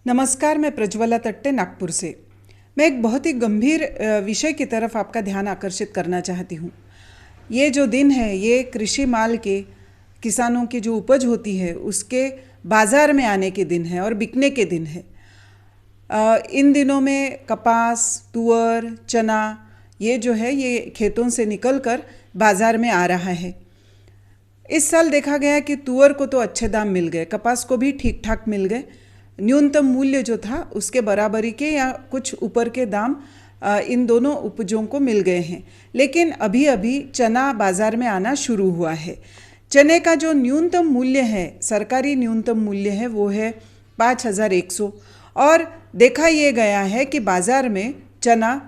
नमस्कार, मैं प्रज्वला तट्टे नागपुर से। मैं एक बहुत ही गंभीर विषय की तरफ आपका ध्यान आकर्षित करना चाहती हूँ। ये जो दिन है, ये कृषि माल के, किसानों की जो उपज होती है उसके बाज़ार में आने के दिन है और बिकने के दिन है। इन दिनों में कपास, तुअर, चना ये जो है ये खेतों से निकलकर बाज़ार में आ रहा है। इस साल देखा गया कि तुअर को तो अच्छे दाम मिल गए, कपास को भी ठीक ठाक मिल गए। न्यूनतम मूल्य जो था उसके बराबरी के या कुछ ऊपर के दाम इन दोनों उपजों को मिल गए हैं। लेकिन अभी अभी चना बाज़ार में आना शुरू हुआ है। चने का जो न्यूनतम मूल्य है, सरकारी न्यूनतम मूल्य है, वो है 5,100 और देखा ये गया है कि बाज़ार में चना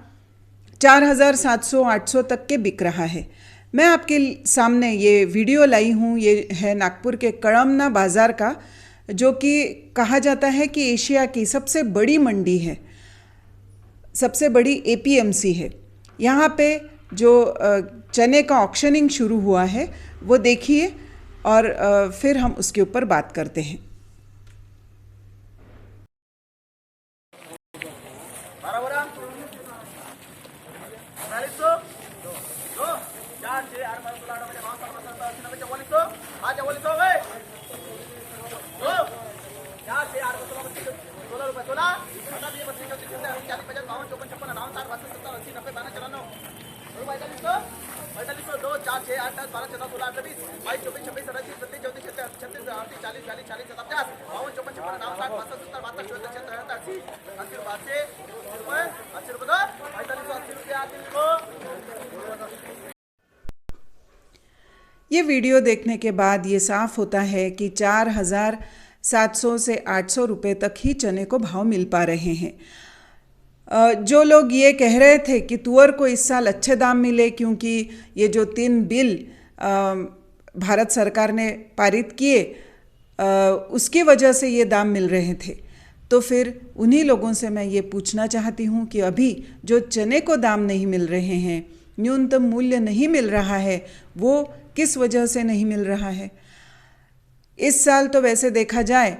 4,700-800 तक के बिक रहा है। मैं आपके सामने ये वीडियो लाई हूँ। ये है नागपुर के कड़मना बाज़ार का, जो कि कहा जाता है कि एशिया की सबसे बड़ी मंडी है, सबसे बड़ी एपीएमसी है। यहाँ पे जो चने का ऑक्शनिंग शुरू हुआ है वो देखिए और फिर हम उसके ऊपर बात करते हैं। ये वीडियो देखने के बाद ये साफ होता है कि 4,700 से 800 रुपये तक ही चने को भाव मिल पा रहे हैं। जो लोग ये कह रहे थे कि तुअर को इस साल अच्छे दाम मिले क्योंकि ये जो 3 बिल भारत सरकार ने पारित किए उसकी वजह से ये दाम मिल रहे थे, तो फिर उन्हीं लोगों से मैं ये पूछना चाहती हूँ कि अभी जो चने को दाम नहीं मिल रहे हैं, न्यूनतम मूल्य नहीं मिल रहा है, वो किस वजह से नहीं मिल रहा है। इस साल तो वैसे देखा जाए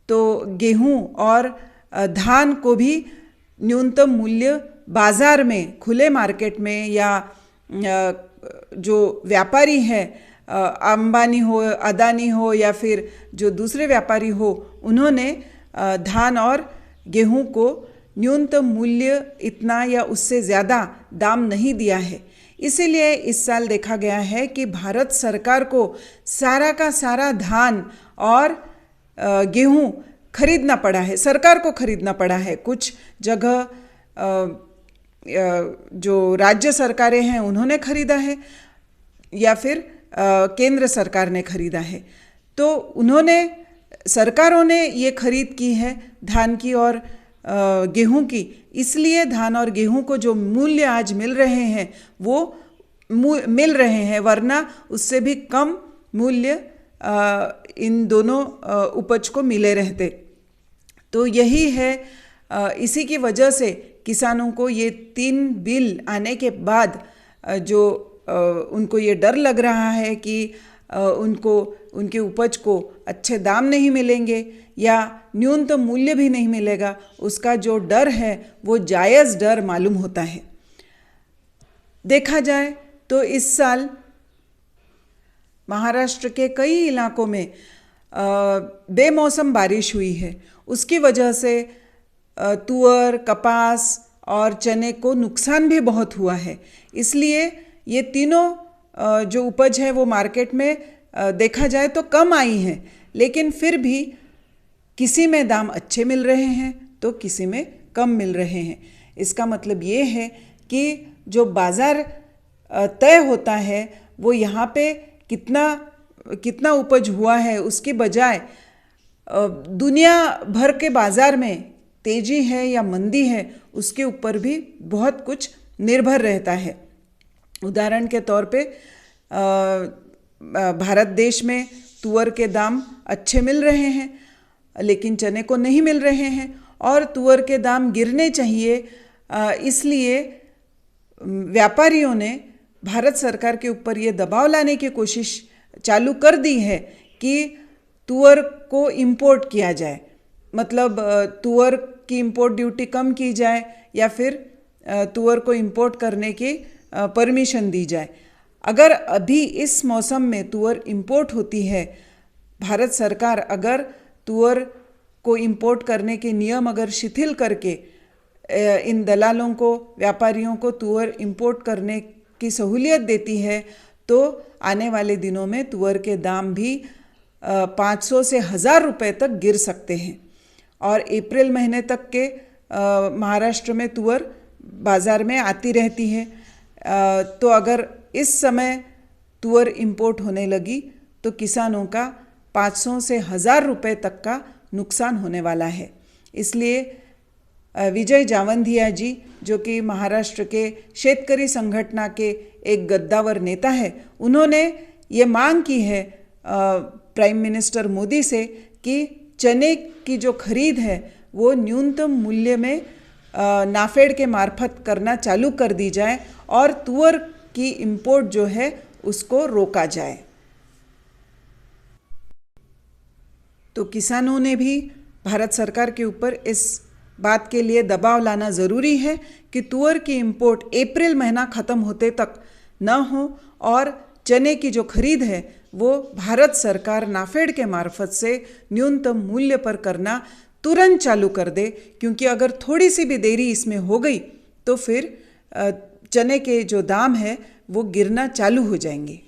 तो गेहूं और धान को भी न्यूनतम मूल्य बाज़ार में, खुले मार्केट में या जो व्यापारी है, अंबानी हो, अदानी हो या फिर जो दूसरे व्यापारी हो, उन्होंने धान और गेहूं को न्यूनतम मूल्य इतना या उससे ज़्यादा दाम नहीं दिया है। इसीलिए इस साल देखा गया है कि भारत सरकार को सारा का सारा धान और गेहूं खरीदना पड़ा है, सरकार को खरीदना पड़ा है। कुछ जगह जो राज्य सरकारें हैं उन्होंने खरीदा है या फिर केंद्र सरकार ने खरीदा है। तो सरकारों ने ये खरीद की है धान की और गेहूं की, इसलिए धान और गेहूं को जो मूल्य आज मिल रहे हैं वो मिल रहे हैं, वरना उससे भी कम मूल्य इन दोनों उपज को मिले रहते। तो यही है, इसी की वजह से किसानों को ये 3 बिल आने के बाद जो उनको ये डर लग रहा है कि उनको उनके उपज को अच्छे दाम नहीं मिलेंगे या न्यूनतम मूल्य भी नहीं मिलेगा, उसका जो डर है वो जायज़ डर मालूम होता है। देखा जाए तो इस साल महाराष्ट्र के कई इलाकों में बेमौसम बारिश हुई है। उसकी वजह से तुअर, कपास और चने को नुकसान भी बहुत हुआ है। इसलिए ये तीनों जो उपज है वो मार्केट में देखा जाए तो कम आई हैं, लेकिन फिर भी किसी में दाम अच्छे मिल रहे हैं तो किसी में कम मिल रहे हैं। इसका मतलब ये है कि जो बाज़ार तय होता है वो यहाँ पे कितना उपज हुआ है उसके बजाय दुनिया भर के बाज़ार में तेज़ी है या मंदी है उसके ऊपर भी बहुत कुछ निर्भर रहता है। उदाहरण के तौर पे भारत देश में तुअर के दाम अच्छे मिल रहे हैं लेकिन चने को नहीं मिल रहे हैं, और तुअर के दाम गिरने चाहिए, इसलिए व्यापारियों ने भारत सरकार के ऊपर ये दबाव लाने की कोशिश चालू कर दी है कि तुअर को इंपोर्ट किया जाए। मतलब तुअर की इंपोर्ट ड्यूटी कम की जाए या फिर तुअर को इंपोर्ट करने की परमिशन दी जाए। अगर अभी इस मौसम में तुअर इंपोर्ट होती है, भारत सरकार अगर तुअर को इंपोर्ट करने के नियम अगर शिथिल करके इन दलालों को, व्यापारियों को तुअर इंपोर्ट करने की सहूलियत देती है, तो आने वाले दिनों में तुअर के दाम भी 500 से 1000 रुपये तक गिर सकते हैं। और अप्रैल महीने तक के महाराष्ट्र में तुअर बाज़ार में आती रहती है, तो अगर इस समय तुअर इंपोर्ट होने लगी तो किसानों का 500 से 1000 रुपये तक का नुकसान होने वाला है। इसलिए विजय जावंधिया जी, जो कि महाराष्ट्र के शेतकरी संगठना के एक गद्दावर नेता है, उन्होंने ये मांग की है प्राइम मिनिस्टर मोदी से कि चने की जो खरीद है वो न्यूनतम मूल्य में नाफेड के मार्फत करना चालू कर दी जाए और तुअर की इंपोर्ट जो है उसको रोका जाए। तो किसानों ने भी भारत सरकार के ऊपर इस बात के लिए दबाव लाना ज़रूरी है कि तुअर की इंपोर्ट अप्रैल महीना ख़त्म होते तक न हो और चने की जो खरीद है वो भारत सरकार नाफेड के मार्फत से न्यूनतम मूल्य पर करना तुरंत चालू कर दे, क्योंकि अगर थोड़ी सी भी देरी इसमें हो गई तो फिर चने के जो दाम है वो गिरना चालू हो जाएंगे।